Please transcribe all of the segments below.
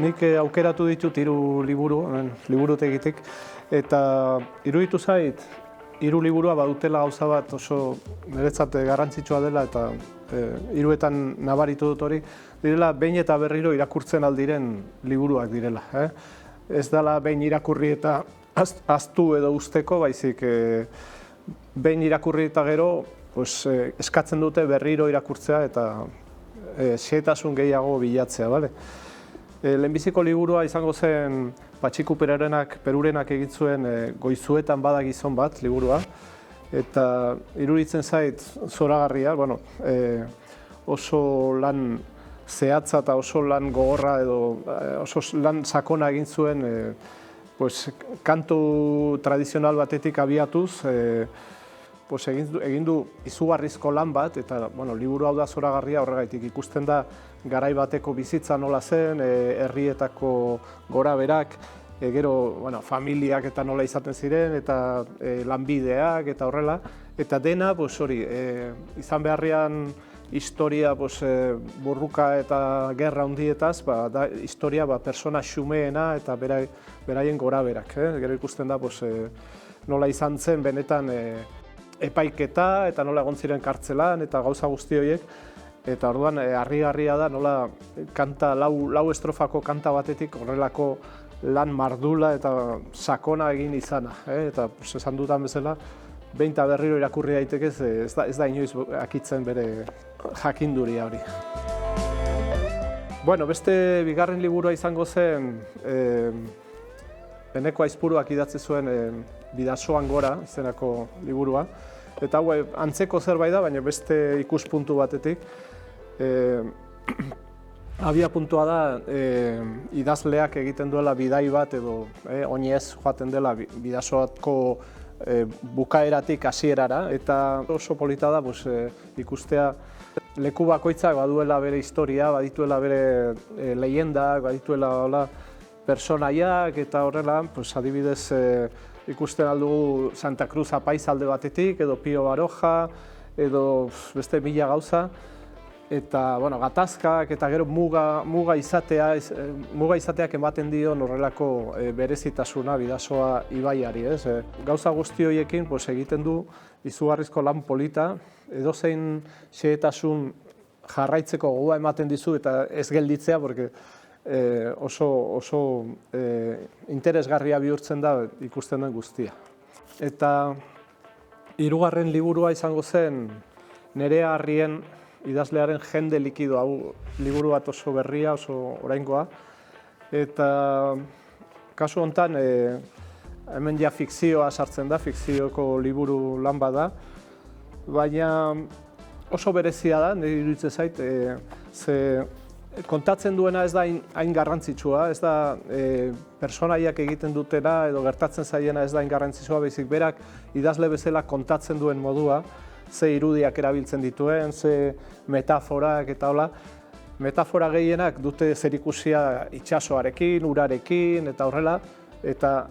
nik aukeratu ditut 3 liburu, liburutegitik, eta iruditu zait, 3 liburua badutela gauza bat oso niretzat garrantzitsua dela, eta 3etan nabaritu dut hori, direla behin eta berriro irakurtzen aldiren liburuak direla. Ez dela behin irakurri eta ahaztu edo usteko, baizik behin irakurri eta gero eskatzen dute berriro irakurtzea eta xehetasun gehiago bilatzea. Lehenbiziko liburua izango zen Patxiku Perurenak egin zuen Goizuetan bada gizon bat liburua, eta iruditzen zait zoragarria, oso lan zehatza eta oso lan gogorra edo oso lan sakona egin zuen kantu tradizional batetik abiatuz, egin du izugarrizko lan bat, eta liburu hau da zoragarria horregaitik ikusten da garai bateko bizitza nola zen, herrietako gora berak, gero familiak eta nola izaten ziren, eta lanbideak eta horrela, eta dena hori izan beharrean historia burruka eta gerra handietaz, da historia persona xumeena eta beraien gora berak. Gero ikusten da nola izan zen benetan epaiketa eta nola egon ziren kartzelan eta gauza guzti horiek, eta orduan harrigarria da nola kanta, lau estrofako kanta batetik horrelako lan mardula eta sakona egin izana. Eta esan dudan bezala, behin eta berriro irakurri daiteke, ez da inoiz akitzen bere jakinduria hori. Beste bigarren liburua izango zen, Eneko Aizpuruak idatzi zuen Bidasoan gora izeneko liburua. Eta hau antzeko zerbait da, baina beste ikuspuntu batetik. Abia puntua da idazleak egiten duela bidai bat edo oinez joaten dela Bidasoako bukaeratik hasierara, eta oso polita da ikustea leku bakoitzak baduela bere historia, badituela bere leyendak, badituela personaiak eta horrela, adibidez ikusten aldugu Santa Cruz apaiz alde batetik, edo Pio Baroja, edo beste 1000 gauza, eta gatazkak eta gero muga izateak ematen dio horrelako berezitasuna Bidasoa ibaiari. Gauza guzti horiekin egiten du izugarrizko lan polita, edozein xehetasun jarraitzeko gogoa ematen dizu eta ez gelditzea, porque oso interesgarria bihurtzen da ikusten den guztia. Eta 3. liburua izango zen Nerea Arrien idazlearen Jende likido, hau liburu bat oso berria, oso oraingoa. Eta kasu honetan, hemen ja fikzioa sartzen da, fikzioko liburu lan bada, baina oso berezia da, nire iruditzen zait, ze kontatzen duena ez da hain garrantzitsua, ez da personaiak egiten dutena edo gertatzen zaiena ez da hain garrantzitsua, baizik berak idazle bezala kontatzen duen modua, ze irudiak erabiltzen dituen, ze metaforak eta hola. Metafora gehienak dute zerikusia itsasoarekin, urarekin eta horrela, eta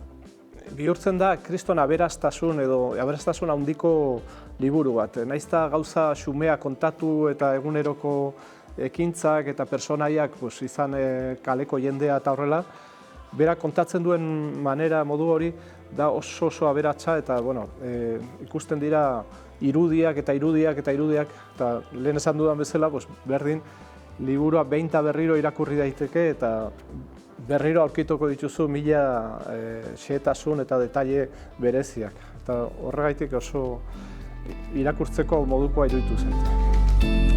bihurtzen da kriston aberastasun edo aberastasun handiko liburu bat. Naizta gauza xumea kontatu eta eguneroko ekintzak eta personaiak izan kaleko jendea eta horrela, berak kontatzen duen manera, modu hori, da oso aberatsa eta ikusten dira irudiak eta lehen esan dudan bezala, berdin, liburua behin eta berriro irakurri daiteke eta berriro aurkituko dituzu 1000 xehetasun eta detaile bereziak. Eta horregaitik oso irakurtzeko modukoa iruditu zen.